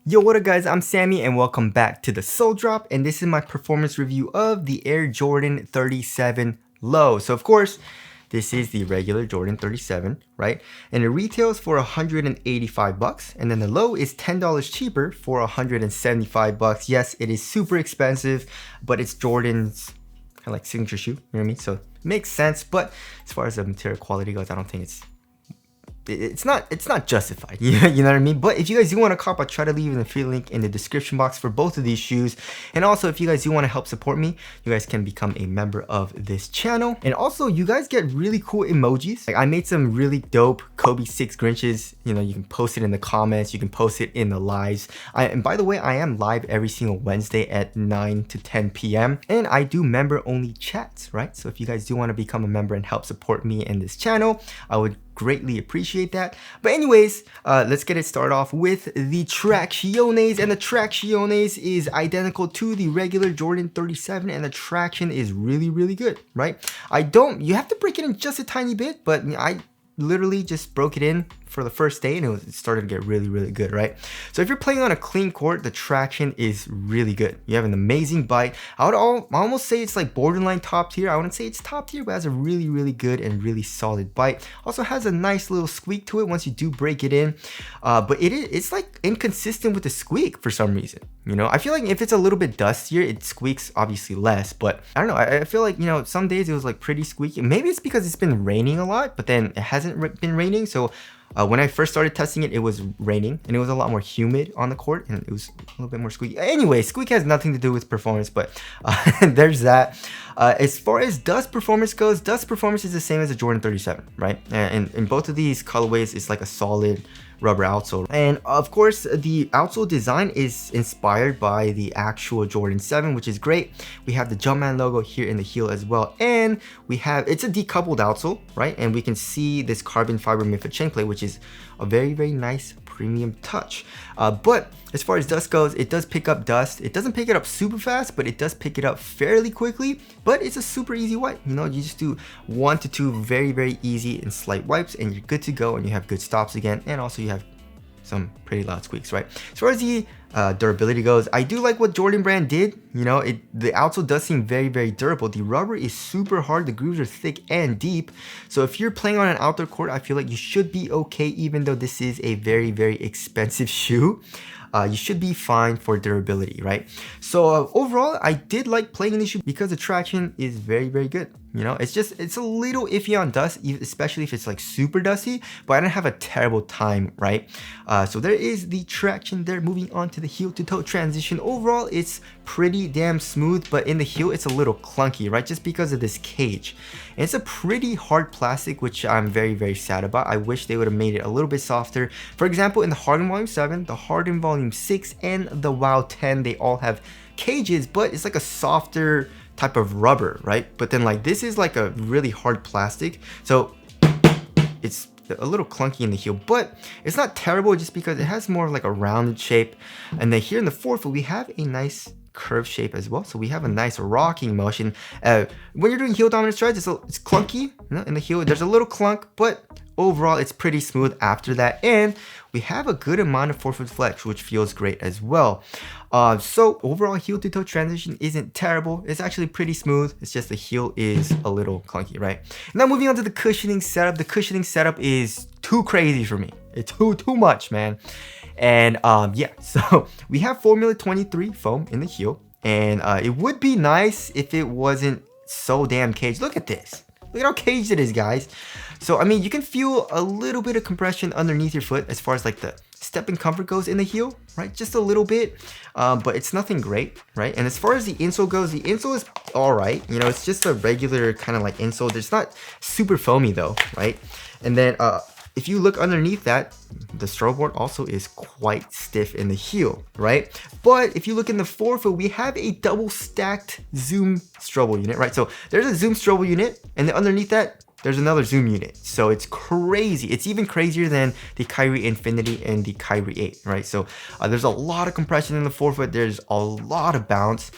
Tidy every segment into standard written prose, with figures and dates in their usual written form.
Yo, what up guys, I'm Sammy and welcome back to the Soul Drop, and this is my performance review of the Air Jordan 37 Low. So of course, this is the regular Jordan 37, right? And it retails for 185 bucks, and then the low is $10 cheaper for 175 bucks. Yes, it is super expensive, but it's Jordan's kind of like signature shoe, you know what I mean? So it makes sense, but as far as the material quality goes, I don't think it's not justified. You know what I mean? But if you guys do want to cop, I'll try to leave an affiliate link in the description box for both of these shoes. And also, if you guys do want to help support me, you guys can become a member of this channel. And also, you guys get really cool emojis. Like, I made some really dope Kobe 6 Grinches. You know, you can post it in the comments, you can post it in the lives. And by the way, I am live every single Wednesday at 9 to 10 p.m. And I do member only chats, right? So if you guys do want to become a member and help support me in this channel, I would greatly appreciate that. But anyways, let's get it started off with the Tracciones, and the Tracciones is identical to the regular Jordan 37, and the traction is really good, right? You have to break it in just a tiny bit, but I literally just broke it in for the first day and it started to get really good, right? So if you're playing on a clean court, the traction is really good. You have an amazing bite. I almost say it's like borderline top tier. I wouldn't say it's top tier, but it has a really good and really solid bite. Also has a nice little squeak to it once you do break it in, but it's like inconsistent with the squeak for some reason. You know, I feel like if it's a little bit dustier, it squeaks obviously less, but I don't know. I feel like, you know, some days it was like pretty squeaky. Maybe it's because it's been raining a lot, but then it hasn't been raining. So when I first started testing it, it was raining and it was a lot more humid on the court and it was a little bit more squeaky. Anyway, squeak has nothing to do with performance, but there's that. As far as dust performance goes, dust performance is the same as the Jordan 37, right? And in both of these colorways, it's like a solid rubber outsole. And of course, the outsole design is inspired by the actual Jordan 7, which is great. We have the Jumpman logo here in the heel as well. And it's a decoupled outsole, right? And we can see this carbon fiber miffed chain plate, which is a very nice premium touch. But as far as dust goes, it does pick up dust. It doesn't pick it up super fast, but it does pick it up fairly quickly. But it's a super easy wipe. You know, you just do 1 to 2 very easy and slight wipes and you're good to go, and you have good stops again. And also you have some pretty loud squeaks, right? As far as the durability goes, I do like what Jordan brand did. You know, the outsole does seem very durable. The rubber is super hard. The grooves are thick and deep. So if you're playing on an outdoor court, I feel like you should be okay, even though this is a very expensive shoe. You should be fine for durability, right? So overall, I did like playing in this shoe because the traction is very good. You know, it's a little iffy on dust, especially if it's like super dusty, but I don't have a terrible time, right? So there is the traction there. Moving on to the heel to toe transition. Overall, it's pretty damn smooth, but in the heel, it's a little clunky, right? Just because of this cage. And it's a pretty hard plastic, which I'm very sad about. I wish they would have made it a little bit softer. For example, in the Harden Volume 7, the Harden Volume 6, and the WOW 10, they all have cages, but it's like a softer type of rubber, right? But then like this is like a really hard plastic, so it's a little clunky in the heel, but it's not terrible just because it has more of like a rounded shape. And then here in the forefoot, we have a nice curved shape as well, so we have a nice rocking motion. When you're doing heel dominant strides, it's clunky, you know, in the heel there's a little clunk, but overall it's pretty smooth after that. And we have a good amount of forefoot flex, which feels great as well. So overall, heel to toe transition isn't terrible. It's actually pretty smooth. It's just the heel is a little clunky, right? Now moving on to the cushioning setup. The cushioning setup is too crazy for me. It's too much, man. And yeah, so we have Formula 23 foam in the heel, and it would be nice if it wasn't so damn caged. Look at this. Look at how caged it is, guys. So I mean, you can feel a little bit of compression underneath your foot as far as like the stepping comfort goes in the heel, right? Just a little bit, but it's nothing great, right? And as far as the insole goes, the insole is all right. You know, it's just a regular kind of like insole. It's not super foamy though, right? And then if you look underneath that, the stroke board also is quite stiff in the heel, right? But if you look in the forefoot, we have a double stacked Zoom Strobel unit, right? So there's a Zoom Strobel unit, and then underneath that, there's another Zoom unit. So it's crazy. It's even crazier than the Kyrie Infinity and the Kyrie 8, right? So there's a lot of compression in the forefoot. There's a lot of bounce.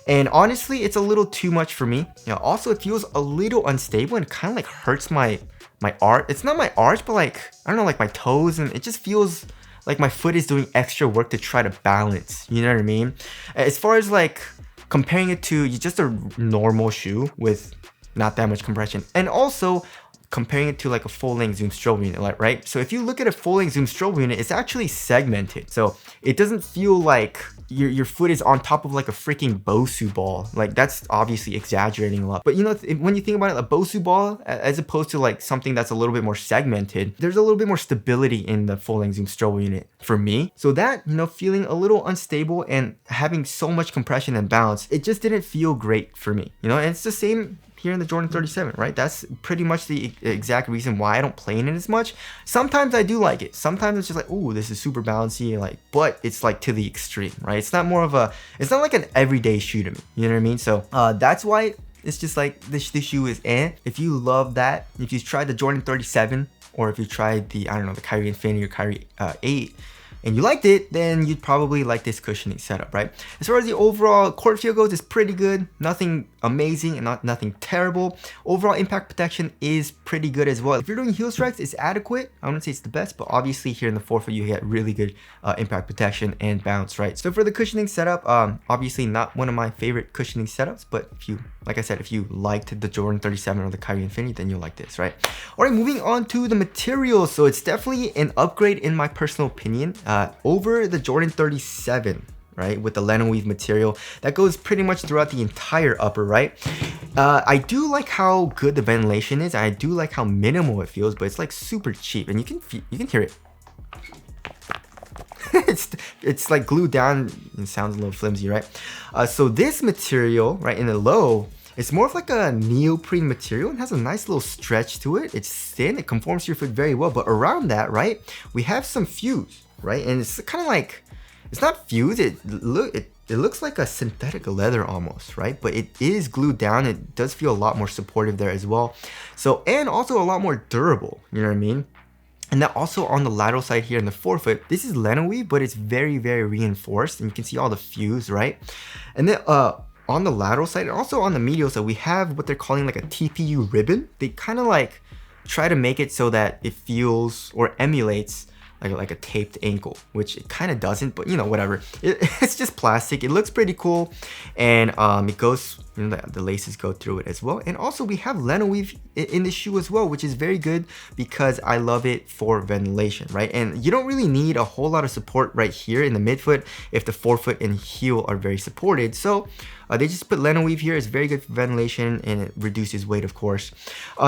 And honestly, it's a little too much for me. You know, also, it feels a little unstable and kind of like hurts my arch. It's not my arch, but like, I don't know, like my toes, and it just feels like my foot is doing extra work to try to balance, you know what I mean? As far as like comparing it to just a normal shoe with not that much compression, and also comparing it to like a full-length zoom strobe unit, like, right? So if you look at a full-length zoom strobe unit, it's actually segmented. So it doesn't feel like your foot is on top of like a freaking Bosu ball. Like, that's obviously exaggerating a lot. But you know, when you think about it, a Bosu ball, as opposed to like something that's a little bit more segmented, there's a little bit more stability in the full-length zoom strobe unit for me. So that, you know, feeling a little unstable and having so much compression and bounce, it just didn't feel great for me, you know? And it's the same here in the Jordan 37, right? That's pretty much the exact reason why I don't play in it as much. Sometimes I do like it. Sometimes it's just like, ooh, this is super bouncy, like, but it's like to the extreme, right? It's not like an everyday shoe to me, you know what I mean? So that's why it's just like, this shoe is If you love that, if you tried the Jordan 37, or if you tried the, I don't know, the Kyrie Infinity or Kyrie 8, and you liked it, then you'd probably like this cushioning setup, right? As far as the overall court feel goes, it's pretty good. Nothing amazing and nothing terrible. Overall impact protection is pretty good as well. If you're doing heel strikes, it's adequate. I wouldn't say it's the best, but obviously here in the forefoot, you get really good impact protection and bounce, right? So for the cushioning setup, obviously not one of my favorite cushioning setups, but if you, like I said, if you liked the Jordan 37 or the Kyrie Infinity, then you'll like this, right? All right, moving on to the material. So it's definitely an upgrade in my personal opinion over the Jordan 37, right? With the linen weave material that goes pretty much throughout the entire upper, right? I do like how good the ventilation is. I do like how minimal it feels, but it's like super cheap, and you can hear it. it's like glued down and sounds a little flimsy, right? So this material, right, in the low, it's more of like a neoprene material and has a nice little stretch to it. It's thin, it conforms to your foot very well, but around that, right, we have some fuse, right? And it's kind of like, it's not fused, it looks like a synthetic leather almost, right? But it is glued down. It does feel a lot more supportive there as well. So, and also a lot more durable, you know what I mean? And then also on the lateral side here in the forefoot, this is linen weave, but it's very, very reinforced, and you can see all the fuse, right? And then on the lateral side and also on the medial side, we have what they're calling like a TPU ribbon. They kind of like try to make it so that it feels or emulates like a taped ankle, which it kind of doesn't, but you know, whatever. It's just plastic. It looks pretty cool, and it goes, you know, the laces go through it as well. And also we have linen weave in the shoe as well, which is very good because I love it for ventilation, right? And you don't really need a whole lot of support right here in the midfoot if the forefoot and heel are very supported. So they just put linen weave here. It's very good for ventilation, and it reduces weight, of course.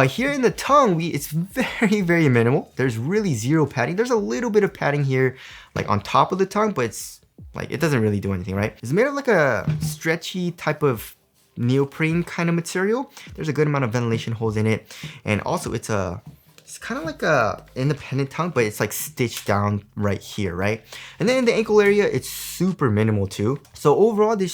Here in the tongue, it's very, very minimal. There's really zero padding. There's a little bit of padding here, like on top of the tongue, but it's like, it doesn't really do anything, right? It's made of like a stretchy type of neoprene kind of material. There's a good amount of ventilation holes in it, and also it's kind of like a independent tongue, but it's like stitched down right here, right? And then in the ankle area, it's super minimal too. So overall, the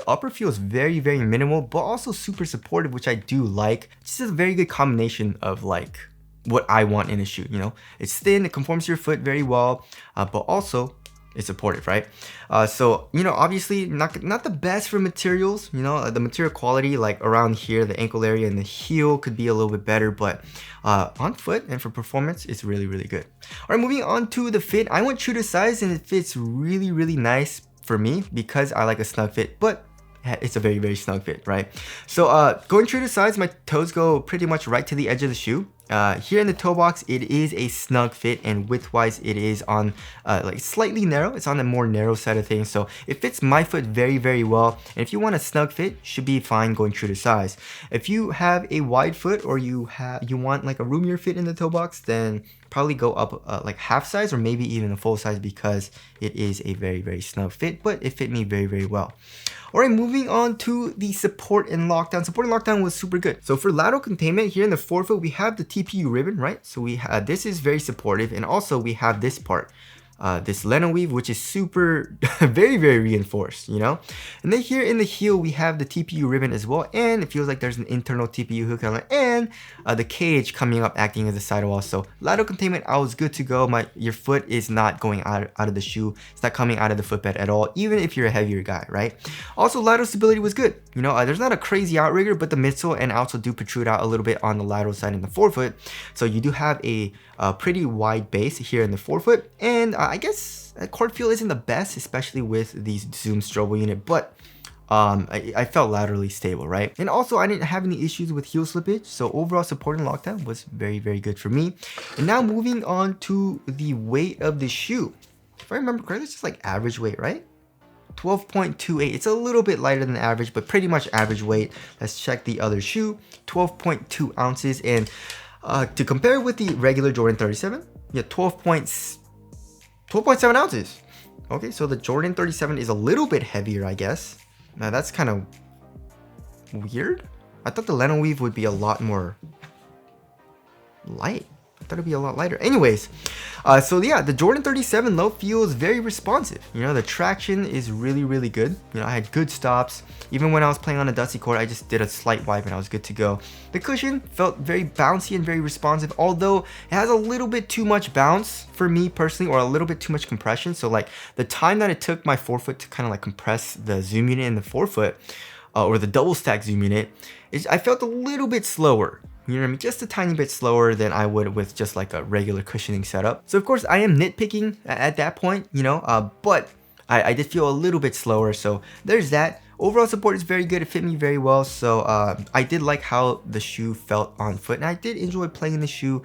upper feels very, very minimal, but also super supportive, which I do like. It's just a very good combination of like what I want in a shoe, you know? It's thin, it conforms to your foot very well, but also it's supportive, right? So, you know, obviously not the best for materials, you know, the material quality like around here, the ankle area and the heel could be a little bit better, but on foot and for performance, it's really, really good. All right, moving on to the fit. I went true to size, and it fits really, really nice for me because I like a snug fit, but it's a very, very snug fit, right? So going true to size, my toes go pretty much right to the edge of the shoe. Here in the toe box, it is a snug fit, and width-wise, it is on like slightly narrow. It's on the more narrow side of things, so it fits my foot very, very well. And if you want a snug fit, should be fine going true to size. If you have a wide foot or you want like a roomier fit in the toe box, then probably go up like half size or maybe even a full size because it is a very, very snug fit, but it fit me very, very well. All right, moving on to the support and lockdown. Support and lockdown was super good. So for lateral containment here in the forefoot, we have the TPU ribbon, right? So we have, this is very supportive, and also we have this part, this linen weave, which is super, very, very reinforced, you know? And then here in the heel, we have the TPU ribbon as well, and it feels like there's an internal TPU hook on it, and the cage coming up acting as a sidewall. So lateral containment, I was good to go. Your foot is not going out of the shoe. It's not coming out of the footbed at all, even if you're a heavier guy, right? Also, lateral stability was good. You know, there's not a crazy outrigger, but the midsole and outsole do protrude out a little bit on the lateral side in the forefoot. So you do have a pretty wide base here in the forefoot, and I guess court feel isn't the best, especially with the zoom strobo unit, but I felt laterally stable, right? And also I didn't have any issues with heel slippage, so overall support and lockdown was very, very good for me. And now moving on to the weight of the shoe. If I remember correctly, it's just like average weight, right? 12.28. It's a little bit lighter than average, but pretty much average weight. Let's check the other shoe. 12.2 ounces. And to compare with the regular Jordan 37, yeah, 12.7 ounces. Okay, so the Jordan 37 is a little bit heavier, I guess. Now that's kind of weird. I thought the Leno weave would be a lot more light. I thought it'd be a lot lighter. Anyways, so yeah, the Jordan 37 low feels very responsive. You know, the traction is really, really good. You know, I had good stops. Even when I was playing on a dusty court, I just did a slight wipe and I was good to go. The cushion felt very bouncy and very responsive, although it has a little bit too much bounce for me personally, or a little bit too much compression. So like the time that it took my forefoot to kind of like compress the zoom unit in the forefoot, or the double stack zoom unit, I felt a little bit slower. You know what I mean? Just a tiny bit slower than I would with just like a regular cushioning setup. So of course I am nitpicking at that point, you know, but I did feel a little bit slower. So there's that. Overall support is very good. It fit me very well. So I did like how the shoe felt on foot, and I did enjoy playing the shoe.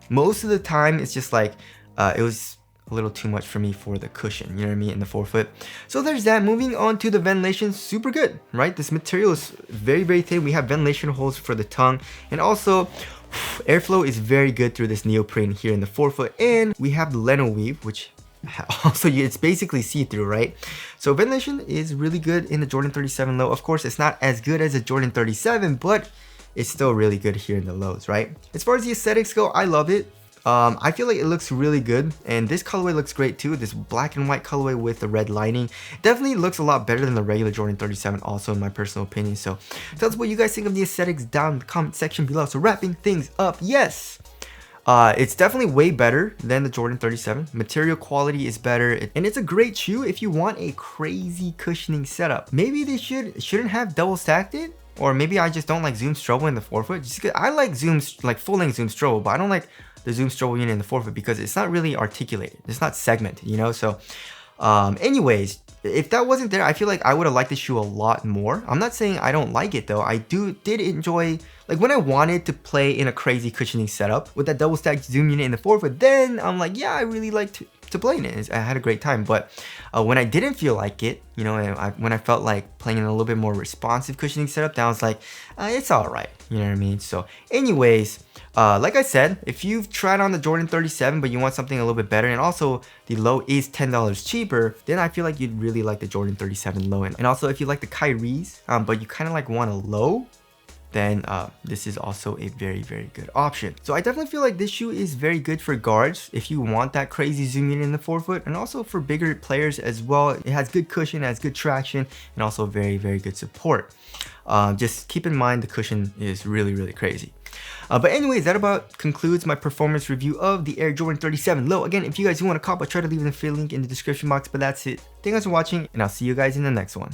Most of the time it's just like, it was a little too much for me for the cushion, you know what I mean, in the forefoot. So there's that. Moving on to the ventilation, super good, right? This material is very, very thin. We have ventilation holes for the tongue, and also airflow is very good through this neoprene here in the forefoot. And we have the Leno weave, which also it's basically see-through, right? So ventilation is really good in the Jordan 37 low. Of course, it's not as good as a Jordan 37, but it's still really good here in the lows, right? As far as the aesthetics go, I love it. I feel like it looks really good, and this colorway looks great too. This black and white colorway with the red lining definitely looks a lot better than the regular Jordan 37 also, in my personal opinion. So tell us what you guys think of the aesthetics down in the comment section below. So wrapping things up, yes, it's definitely way better than the Jordan 37. Material quality is better, and it's a great shoe if you want a crazy cushioning setup. Maybe they shouldn't have double stacked it, or maybe I just don't like zoom strobo in the forefoot. Just because I like zooms, like full length zoom strobo, but I don't like the zoom strobo unit in the forefoot because it's not really articulated. It's not segmented, you know? So anyways, if that wasn't there, I feel like I would have liked the shoe a lot more. I'm not saying I don't like it though. I did enjoy, like when I wanted to play in a crazy cushioning setup with that double stacked zoom unit in the forefoot, then I'm like, yeah, I really liked to play in it. I had a great time. But when I didn't feel like it, you know, when I felt like playing in a little bit more responsive cushioning setup, then I was like, it's all right. You know what I mean? So anyways, like I said, if you've tried on the Jordan 37 but you want something a little bit better, and also the low is $10 cheaper, then I feel like you'd really like the Jordan 37 low. And also if you like the Kyrie's, but you kind of like want a low, then this is also a very, very good option. So I definitely feel like this shoe is very good for guards if you want that crazy zoom in the forefoot, and also for bigger players as well. It has good cushion, it has good traction, and also very, very good support. Just keep in mind the cushion is really, really crazy. But anyways, that about concludes my performance review of the Air Jordan 37 Low. Again, if you guys do want to cop, I'll try to leave an affiliate link in the description box, but that's it. Thank you guys for watching, and I'll see you guys in the next one.